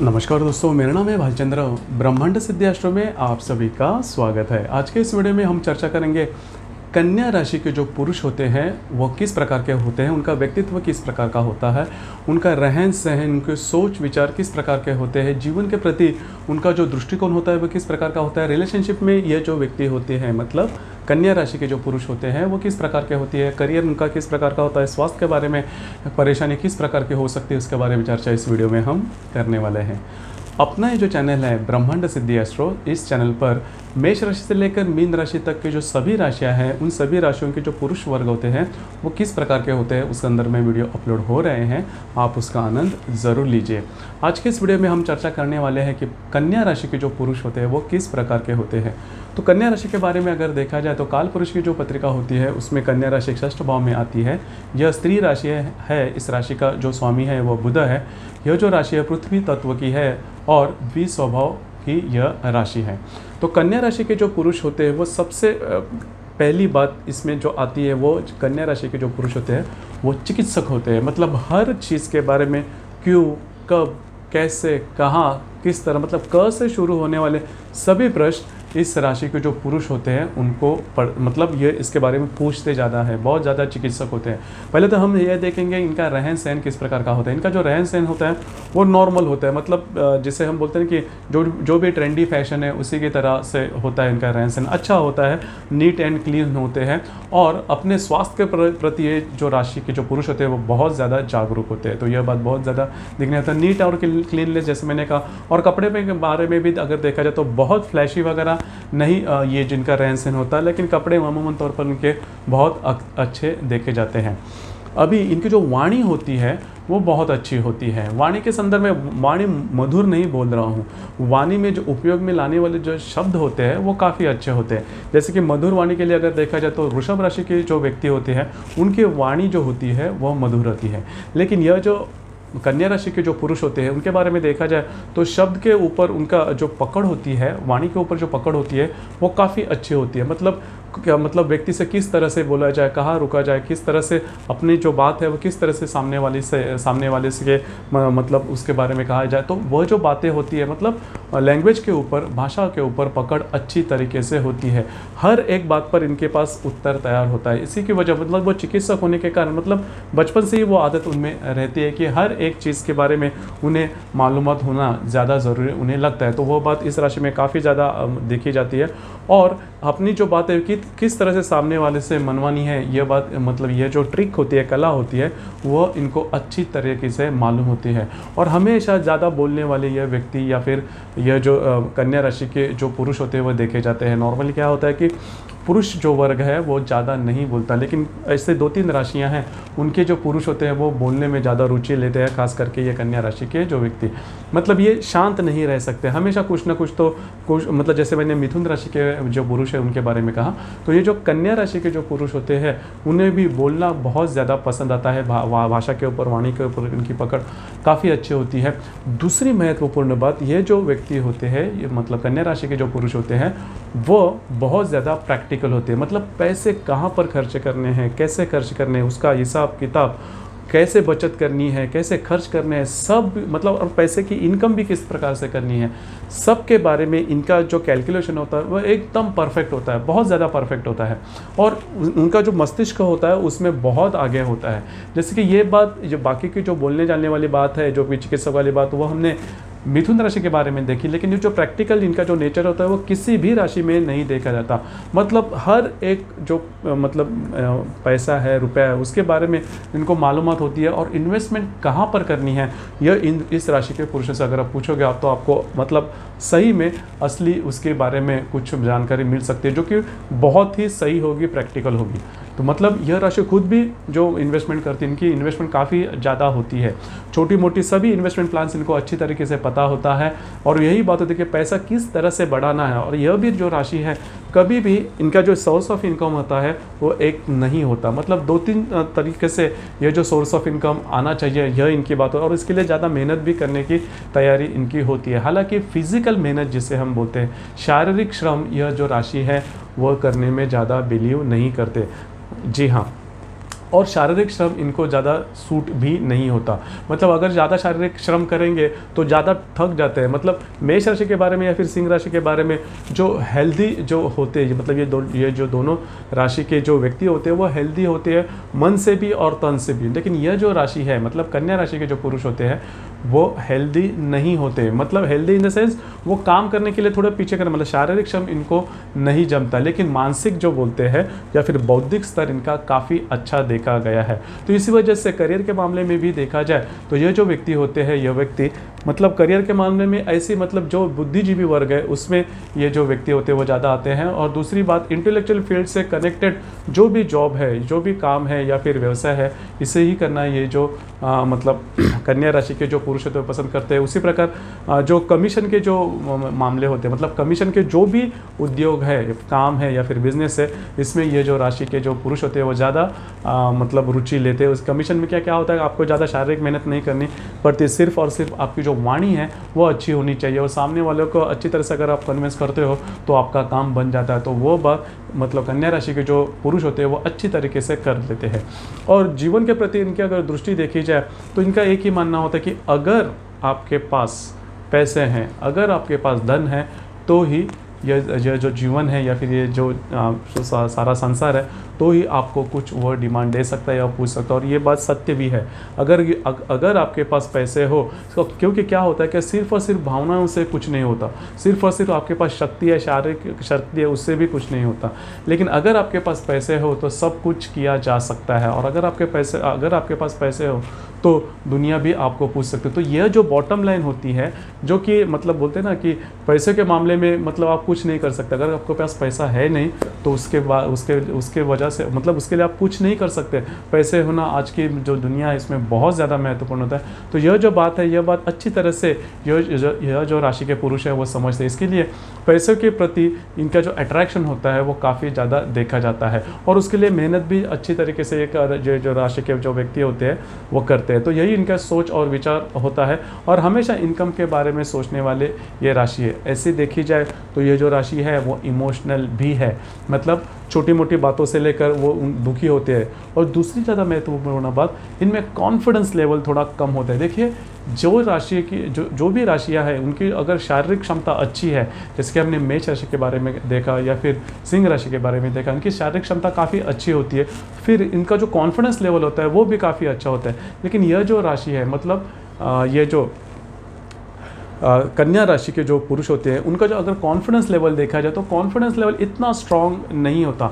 नमस्कार दोस्तों, मेरा नाम है भालचंद्र। ब्रह्मांड सिद्धि एस्ट्रो में आप सभी का स्वागत है। आज के इस वीडियो में हम चर्चा करेंगे कन्या राशि के जो पुरुष होते हैं वो किस प्रकार के होते हैं, उनका व्यक्तित्व किस प्रकार का होता है, उनका रहन सहन, उनके सोच विचार किस प्रकार के होते हैं, जीवन के प्रति उनका जो दृष्टिकोण होता है वो किस प्रकार का होता है, रिलेशनशिप में ये जो व्यक्ति होते हैं मतलब कन्या राशि के जो पुरुष होते हैं वो किस प्रकार के होती है, करियर उनका किस प्रकार का होता है, स्वास्थ्य के बारे में परेशानी किस प्रकार की हो सकती है, उसके बारे में चर्चा इस वीडियो में हम करने वाले हैं। अपना ये जो चैनल है ब्रह्मांड सिद्धि एस्ट्रो, इस चैनल पर मेष राशि से लेकर मीन राशि तक के जो सभी राशियां हैं उन सभी राशियों के जो पुरुष वर्ग होते हैं वो किस प्रकार के होते हैं उसके अंदर में वीडियो अपलोड हो रहे हैं, आप उसका आनंद ज़रूर लीजिए। आज के इस वीडियो में हम चर्चा करने वाले हैं कि कन्या राशि के जो पुरुष होते हैं वो किस प्रकार के होते हैं। तो कन्या राशि के बारे में अगर देखा जाए तो काल पुरुष की जो पत्रिका होती है उसमें कन्या राशि 6th भाव में आती है। यह स्त्री राशि है। इस राशि का जो स्वामी है वो बुध है। यह जो राशि है पृथ्वी तत्व की है और द्विस्वभाव की यह राशि है। तो कन्या राशि के जो पुरुष होते हैं वो सबसे पहली बात इसमें जो आती है वो कन्या राशि के जो पुरुष होते हैं वो चिकित्सक होते हैं। मतलब हर चीज़ के बारे में क्यों, कब, कैसे, कहाँ, किस तरह, मतलब क से शुरू होने वाले सभी प्रश्न इस राशि के जो पुरुष होते हैं उनको मतलब ये इसके बारे में पूछते ज़्यादा है, बहुत ज़्यादा चिकित्सक होते हैं। पहले तो हम ये देखेंगे इनका रहन सहन किस प्रकार का होता है। इनका जो रहन सहन होता है वो नॉर्मल होता है, मतलब जिसे हम बोलते हैं कि जो भी ट्रेंडी फैशन है उसी की तरह से होता है। इनका रहन सहन अच्छा होता है, नीट एंड क्लीन होते हैं और अपने स्वास्थ्य के प्रति ये जो राशि के जो पुरुष होते हैं वो बहुत ज़्यादा जागरूक होते हैं। तो यह बात बहुत ज़्यादा दिखने आता है। नीट और क्लीननेस जैसे मैंने कहा, और कपड़े के बारे में भी अगर देखा जाए तो बहुत फ्लैशी वगैरह नहीं ये जिनका रहन सहन होता है, लेकिन कपड़े अमूमन तौर पर उनके बहुत अच्छे देखे जाते हैं। अभी इनकी जो वाणी होती है वो बहुत अच्छी होती है। वाणी के संदर्भ में, वाणी मधुर नहीं बोल रहा हूँ, वाणी में जो उपयोग में लाने वाले जो शब्द होते हैं वो काफ़ी अच्छे होते हैं। जैसे कि मधुर वाणी के लिए अगर देखा जाए तो वृषभ राशि के जो व्यक्ति होते हैं उनकी वाणी जो होती है वह मधुर होती है। लेकिन यह जो कन्या राशि के जो पुरुष होते हैं उनके बारे में देखा जाए तो शब्द के ऊपर उनका जो पकड़ होती है, वाणी के ऊपर जो पकड़ होती है वो काफ़ी अच्छी होती है। मतलब क्या, मतलब व्यक्ति से किस तरह से बोला जाए, कहाँ रुका जाए, किस तरह से अपनी जो बात है वो किस तरह से सामने वाले से मतलब उसके बारे में कहा जाए, तो वह जो बातें होती है मतलब लैंग्वेज के ऊपर, भाषा के ऊपर पकड़ अच्छी तरीके से होती है। हर एक बात पर इनके पास उत्तर तैयार होता है। इसी की वजह मतलब वो चिकित्सक होने के कारण मतलब बचपन से ही वो आदत उनमें रहती है कि हर एक चीज़ के बारे में उन्हें मालूमात होना ज़्यादा ज़रूरी उन्हें लगता है। तो वो बात इस राशि में काफ़ी ज़्यादा देखी जाती है। और अपनी जो बात है कि किस तरह से सामने वाले से मनवानी है, यह बात मतलब यह जो ट्रिक होती है, कला होती है, वो इनको अच्छी तरीके से मालूम होती है। और हमेशा ज़्यादा बोलने वाले यह व्यक्ति या फिर यह जो कन्या राशि के जो पुरुष होते हैं वो देखे जाते हैं। नॉर्मली क्या होता है कि पुरुष जो वर्ग है वो ज़्यादा नहीं बोलता, लेकिन ऐसे 2-3 राशियां हैं उनके जो पुरुष होते हैं वो बोलने में ज़्यादा रुचि लेते हैं। खास करके ये कन्या राशि के जो व्यक्ति मतलब ये शांत नहीं रह सकते, हमेशा कुछ ना कुछ तो कुछ मतलब जैसे मैंने मिथुन राशि के जो पुरुष है उनके बारे में कहा, तो ये जो कन्या राशि के जो पुरुष होते हैं उन्हें भी बोलना बहुत ज़्यादा पसंद आता है। भाषा के ऊपर, वाणी के ऊपर इनकी पकड़ काफ़ी अच्छी होती है। दूसरी महत्वपूर्ण बात, ये जो व्यक्ति होते हैं ये मतलब कन्या राशि के जो पुरुष होते हैं वो बहुत ज़्यादा प्रैक्टिकल होते हैं। मतलब पैसे कहाँ पर खर्च करने हैं, कैसे खर्च करने हैं, उसका हिसाब किताब, कैसे बचत करनी है, कैसे खर्च करने हैं, सब मतलब, और पैसे की इनकम भी किस प्रकार से करनी है, सब के बारे में इनका जो कैलकुलेशन होता है वो एकदम परफेक्ट होता है, बहुत ज़्यादा परफेक्ट होता है। और उनका जो मस्तिष्क होता है उसमें बहुत आगे होता है। जैसे कि ये बात जो बाकी की जो बोलने जाने वाली बात है, जो भी चिकित्सक वाली बात, वो हमने मिथुन राशि के बारे में देखी, लेकिन ये जो प्रैक्टिकल इनका जो नेचर होता है वो किसी भी राशि में नहीं देखा जाता। मतलब हर एक जो मतलब पैसा है, रुपया है, उसके बारे में इनको मालूमात होती है। और इन्वेस्टमेंट कहाँ पर करनी है यह इस राशि के पुरुषों से अगर आप पूछोगे आप, तो आपको मतलब सही में असली उसके बारे में कुछ जानकारी मिल सकती है जो कि बहुत ही सही होगी, प्रैक्टिकल होगी। तो मतलब यह राशि खुद भी जो इन्वेस्टमेंट करती है, इनकी इन्वेस्टमेंट काफ़ी ज़्यादा होती है। छोटी मोटी सभी इन्वेस्टमेंट प्लान्स इनको अच्छी तरीके से पता होता है। और यही बात होती है कि पैसा किस तरह से बढ़ाना है। और यह भी जो राशि है कभी भी इनका जो सोर्स ऑफ इनकम होता है वो एक नहीं होता, मतलब 2-3 तरीके से यह जो सोर्स ऑफ इनकम आना चाहिए यह इनकी बात हो। और इसके लिए ज़्यादा मेहनत भी करने की तैयारी इनकी होती है। हालांकि फिजिकल मेहनत जिसे हम बोलते हैं, शारीरिक श्रम, यह जो राशि है वह करने में ज़्यादा बिलीव नहीं करते। जी हाँ, और शारीरिक श्रम इनको ज़्यादा सूट भी नहीं होता। मतलब अगर ज़्यादा शारीरिक श्रम करेंगे तो ज़्यादा थक जाते हैं। मतलब मेष राशि के बारे में या फिर सिंह राशि के बारे में जो हेल्दी जो होते हैं, मतलब ये जो दोनों राशि के जो व्यक्ति होते हैं वो हेल्दी होते हैं मन से भी और तन से भी। लेकिन यह जो राशि है, मतलब कन्या राशि के जो पुरुष होते हैं वो हेल्दी नहीं होते। मतलब हेल्दी इन द सेंस वो काम करने के लिए थोड़ा पीछे करना, मतलब शारीरिक श्रम इनको नहीं जमता, लेकिन मानसिक जो बोलते हैं या फिर बौद्धिक स्तर इनका काफ़ी अच्छा देखा गया है। तो इसी वजह से करियर के मामले में भी देखा जाए तो ये जो व्यक्ति होते हैं, यह व्यक्ति मतलब करियर के मामले में ऐसी मतलब जो बुद्धिजीवी वर्ग है उसमें ये जो व्यक्ति होते हैं वो ज़्यादा आते हैं। और दूसरी बात, इंटेलेक्चुअल फील्ड से कनेक्टेड जो भी जॉब है, जो भी काम है या फिर व्यवसाय है, इसे ही करना ये जो मतलब कन्या राशि के जो पुरुष होते हैं पसंद करते हैं। उसी प्रकार जो कमीशन के जो मामले होते हैं, मतलब कमीशन के जो भी उद्योग है, काम है या फिर बिजनेस है, इसमें ये जो राशि के जो पुरुष होते हैं वो ज़्यादा मतलब रुचि लेते हैं। उस कमीशन में क्या क्या होता है, आपको ज़्यादा शारीरिक मेहनत नहीं करनी पड़ती, सिर्फ और सिर्फ आपकी जो वाणी है वो अच्छी होनी चाहिए और सामने वालों को अच्छी तरह से अगर आप कन्विंस करते हो तो आपका काम बन जाता है। तो वो बात मतलब कन्या राशि के जो पुरुष होते हैं वो अच्छी तरीके से कर लेते हैं। और जीवन के प्रति इनकी अगर दृष्टि देखी जाए तो इनका एक ही मानना होता है कि अगर आपके पास पैसे हैं, अगर आपके पास धन है, तो ही यह जो जीवन है या फिर ये जो सारा संसार है, तो ही आपको कुछ वो डिमांड दे सकता है या पूछ सकता है। और ये बात सत्य भी है। अगर आपके पास पैसे हो, तो क्योंकि क्या होता है कि सिर्फ और सिर्फ भावनाओं से कुछ नहीं होता, सिर्फ और सिर्फ आपके पास शक्ति है, शारीरिक शक्ति है, उससे भी कुछ नहीं होता। लेकिन अगर आपके पास पैसे हो तो सब कुछ किया जा सकता है। और अगर आपके पास पैसे हो तो दुनिया भी आपको पूछ सकते हो। तो यह जो बॉटम लाइन होती है, जो कि मतलब बोलते हैं ना कि पैसे के मामले में मतलब आप कुछ नहीं कर सकते। अगर आपके पास पैसा है नहीं तो उसके वजह से मतलब उसके लिए आप कुछ नहीं कर सकते। पैसे होना आज की जो दुनिया है इसमें बहुत ज़्यादा महत्वपूर्ण होता है। तो यह जो बात है, यह बात अच्छी तरह से यह जो राशि के पुरुष है वो समझते हैं। इसके लिए पैसों के प्रति इनका जो अट्रैक्शन होता है वो काफ़ी ज़्यादा देखा जाता है और उसके लिए मेहनत भी अच्छी तरीके से जो राशि के जो व्यक्ति होते हैं वो करते हैं। तो यही इनका सोच और विचार होता है और हमेशा इनकम के बारे में सोचने वाले ये राशि है। ऐसी देखी जाए तो ये जो राशि है वो इमोशनल भी है, मतलब छोटी मोटी बातों से लेकर वो दुखी होते हैं। और दूसरी ज़्यादा महत्वपूर्ण बात, इनमें कॉन्फिडेंस लेवल थोड़ा कम होता है। देखिए जो राशि की जो भी राशियां हैं उनकी अगर शारीरिक क्षमता अच्छी है, जैसे कि हमने मेष राशि के बारे में देखा या फिर सिंह राशि के बारे में देखा, इनकी शारीरिक क्षमता काफ़ी अच्छी होती है, फिर इनका जो कॉन्फिडेंस लेवल होता है वो भी काफ़ी अच्छा होता है। लेकिन यह जो राशि है, मतलब ये जो कन्या राशि के जो पुरुष होते हैं उनका जो अगर कॉन्फिडेंस लेवल देखा जाए तो कॉन्फिडेंस लेवल इतना स्ट्रांग नहीं होता।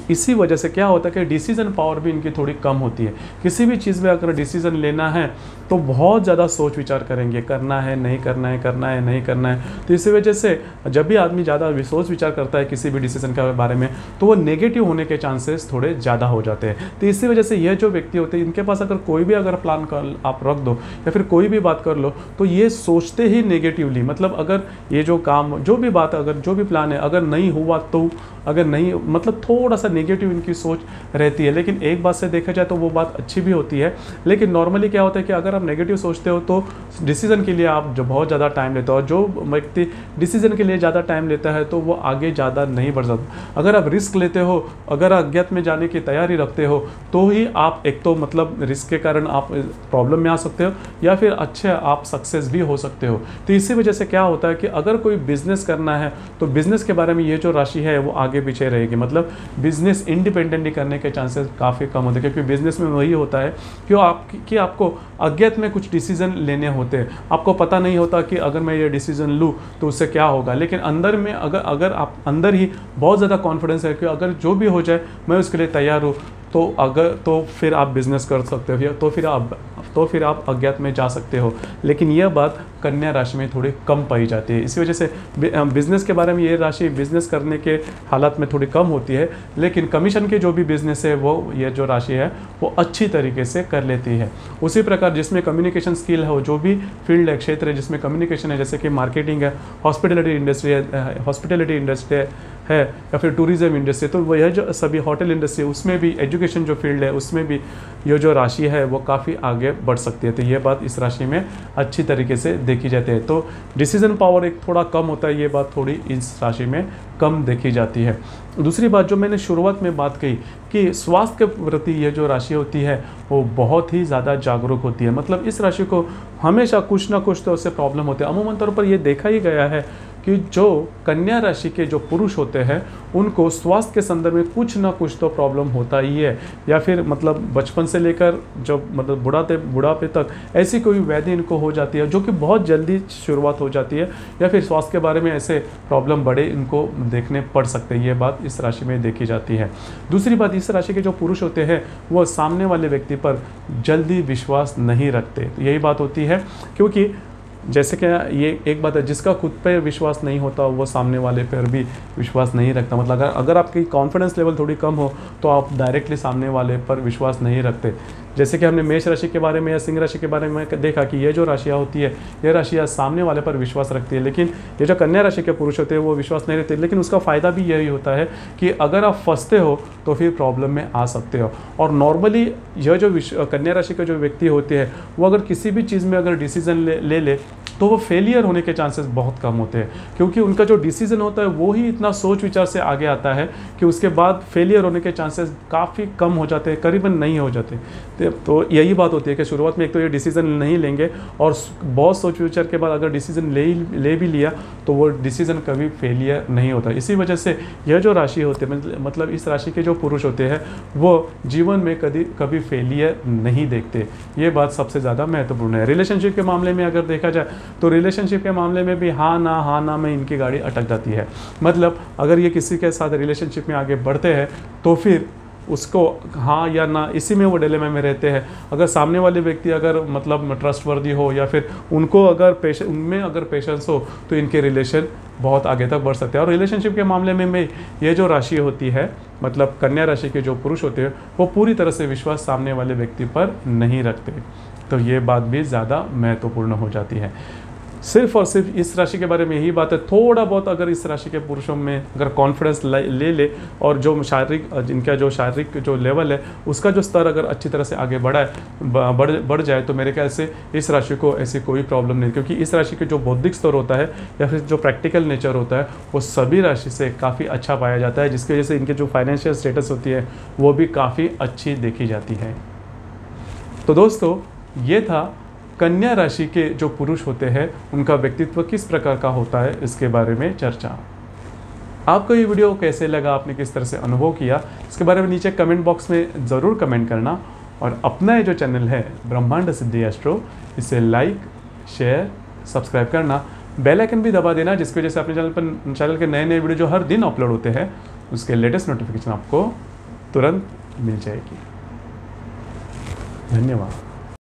इसी वजह से क्या होता है कि डिसीजन पावर भी इनकी थोड़ी कम होती है। किसी भी चीज़ में अगर डिसीजन लेना है तो बहुत ज़्यादा सोच विचार करेंगे, करना है नहीं करना है, करना है नहीं करना है। तो इसी वजह से जब भी आदमी ज़्यादा सोच विचार करता है किसी भी डिसीजन के बारे में तो वो नेगेटिव होने के चांसेस थोड़े ज़्यादा हो जाते हैं। तो इसी वजह से ये जो व्यक्ति होते हैं इनके पास अगर कोई भी अगर प्लान कर आप रख दो या फिर कोई भी बात कर लो तो ये सोचते ही नेगेटिवली, मतलब अगर ये जो काम जो भी बात अगर जो भी प्लान है अगर नहीं हुआ तो अगर नहीं, मतलब थोड़ा सा नेगेटिव इनकी सोच रहती है। लेकिन एक बात से देखा जाए तो वो बात अच्छी भी होती है। लेकिन नॉर्मली क्या होता है कि अगर आप नेगेटिव सोचते हो तो डिसीजन के लिए आप जो बहुत ज़्यादा टाइम लेते हो और जो व्यक्ति डिसीजन के लिए ज़्यादा टाइम लेता है तो वो आगे ज़्यादा नहीं बढ़ सकता। अगर आप रिस्क लेते हो, अगर अज्ञात में जाने की तैयारी रखते हो तो ही आप एक तो मतलब रिस्क के कारण आप प्रॉब्लम में आ सकते हो या फिर अच्छे आप सक्सेस भी हो सकते हो। तो इसी वजह से क्या होता है कि अगर कोई बिजनेस करना है तो बिजनेस के बारे में ये जो राशि है वो आगे पीछे रहेगी, मतलब बिजनेस इंडिपेंडेंटली करने के चांसेस काफ़ी कम होते हैं। क्योंकि बिजनेस में वही होता है कि आपको अज्ञात में कुछ डिसीजन लेने होते हैं। आपको पता नहीं होता कि अगर मैं ये डिसीजन लूँ तो उससे क्या होगा, लेकिन अंदर में अगर आप अंदर ही बहुत ज़्यादा कॉन्फिडेंस है कि अगर जो भी हो जाए मैं उसके लिए तैयार हूँ तो फिर आप बिजनेस कर सकते हो, तो फिर आप अज्ञात में जा सकते हो। लेकिन यह बात कन्या राशि में थोड़ी कम पाई जाती है। इसी वजह से बिजनेस के बारे में ये राशि बिजनेस करने के हालात में थोड़ी कम होती है। लेकिन कमीशन के जो भी बिजनेस है वो ये जो राशि है वो अच्छी तरीके से कर लेती है। उसी प्रकार जिसमें कम्युनिकेशन स्किल हो, जो भी फील्ड है, क्षेत्र है जिसमें कम्युनिकेशन है, जैसे कि मार्केटिंग है, हॉस्पिटलिटी इंडस्ट्री है या फिर टूरिज्म इंडस्ट्री, तो वह जो सभी होटल इंडस्ट्री, उसमें भी एजुकेशन जो फील्ड है उसमें भी ये जो राशि है वो काफ़ी आगे बढ़ सकती है। तो ये बात इस राशि में अच्छी तरीके से देखी जाती है। तो डिसीजन पावर एक थोड़ा कम होता है, ये बात थोड़ी इस राशि में कम देखी जाती है। दूसरी बात जो मैंने शुरुआत में बात कही कि स्वास्थ्य के प्रति ये जो राशि होती है वो बहुत ही ज़्यादा जागरूक होती है। मतलब इस राशि को हमेशा कुछ ना कुछ तो उससे प्रॉब्लम होते हैं। अमूमन तौर पर ये देखा ही गया है कि जो कन्या राशि के जो पुरुष होते हैं उनको स्वास्थ्य के संदर्भ में कुछ ना कुछ तो प्रॉब्लम होता ही है, या फिर मतलब बचपन से लेकर जब मतलब बुढ़ापे तक ऐसी कोई व्याधि इनको हो जाती है जो कि बहुत जल्दी शुरुआत हो जाती है, या फिर स्वास्थ्य के बारे में ऐसे प्रॉब्लम बड़े इनको देखने पड़ सकते हैं। ये बात इस राशि में देखी जाती है। दूसरी बात, इस राशि के जो पुरुष होते हैं वो सामने वाले व्यक्ति पर जल्दी विश्वास नहीं रखते। तो यही बात होती है, क्योंकि जैसे कि ये एक बात है, जिसका खुद पर विश्वास नहीं होता वो सामने वाले पर भी विश्वास नहीं रखता। मतलब अगर आपकी कॉन्फिडेंस लेवल थोड़ी कम हो तो आप डायरेक्टली सामने वाले पर विश्वास नहीं रखते। जैसे कि हमने मेष राशि के बारे में या सिंह राशि के बारे में देखा कि ये जो राशियाँ होती है ये राशियाँ सामने वाले पर विश्वास रखती है, लेकिन ये जो कन्या राशि के पुरुष होते हैं वो विश्वास नहीं रखते। लेकिन उसका फ़ायदा भी यही होता है कि अगर आप फंसते हो तो फिर प्रॉब्लम में आ सकते हो। और नॉर्मली यह जो कन्या राशि के जो व्यक्ति होते हैं वो अगर किसी भी चीज़ में अगर डिसीजन ले तो वो फेलियर होने के चांसेस बहुत कम होते हैं, क्योंकि उनका जो डिसीजन होता है वो ही इतना सोच विचार से आगे आता है कि उसके बाद फेलियर होने के चांसेस काफ़ी कम हो जाते हैं, करीबन नहीं हो जाते। तो यही बात होती है कि शुरुआत में एक तो ये डिसीजन नहीं लेंगे और बहुत सोच विचार के बाद अगर डिसीजन ले भी लिया तो वो डिसीजन कभी फेलियर नहीं होता। इसी वजह से यह जो राशि होते हैं, मतलब इस राशि के जो पुरुष होते हैं वो जीवन में कभी फेलियर नहीं देखते। ये बात सबसे ज़्यादा महत्वपूर्ण है। रिलेशनशिप के मामले में अगर देखा जाए तो रिलेशनशिप के मामले में भी हाँ ना में इनकी गाड़ी अटक जाती है। मतलब अगर ये किसी के साथ रिलेशनशिप में आगे बढ़ते हैं तो फिर उसको हाँ या ना इसी में वो डिलेमा में रहते हैं। अगर सामने वाले व्यक्ति अगर मतलब ट्रस्टवर्दी हो या फिर उनको अगर उनमें अगर पेशेंस हो तो इनके रिलेशन बहुत आगे तक बढ़ सकते हैं। और रिलेशनशिप के मामले में ये जो राशि होती है, मतलब कन्या राशि के जो पुरुष होते हैं वो पूरी तरह से विश्वास सामने वाले व्यक्ति पर नहीं रखते। तो ये बात भी ज़्यादा महत्वपूर्ण हो जाती है। सिर्फ और सिर्फ इस राशि के बारे में यही बात है, थोड़ा बहुत अगर इस राशि के पुरुषों में अगर कॉन्फिडेंस ले और जो इनका जो शारीरिक जो लेवल है उसका जो स्तर अगर अच्छी तरह से आगे बढ़ जाए तो मेरे ख्याल से इस राशि को ऐसी कोई प्रॉब्लम नहीं, क्योंकि इस राशि के जो बौद्धिक स्तर होता है या फिर जो प्रैक्टिकल नेचर होता है वो सभी राशि से काफ़ी अच्छा पाया जाता है, जिसकी वजह से इनके जो फाइनेंशियल स्टेटस होती है वो भी काफ़ी अच्छी देखी जाती है। तो दोस्तों, ये था कन्या राशि के जो पुरुष होते हैं उनका व्यक्तित्व किस प्रकार का होता है इसके बारे में चर्चा। आपको ये वीडियो कैसे लगा, आपने किस तरह से अनुभव किया, इसके बारे में नीचे कमेंट बॉक्स में ज़रूर कमेंट करना। और अपना ये जो चैनल है ब्रह्मांड सिद्धि एस्ट्रो, इसे लाइक, शेयर, सब्सक्राइब करना, बेल आइकन भी दबा देना, जिसकी वजह से अपने चैनल के नए वीडियो जो हर दिन अपलोड होते हैं उसके लेटेस्ट नोटिफिकेशन आपको तुरंत मिल जाएगी। धन्यवाद।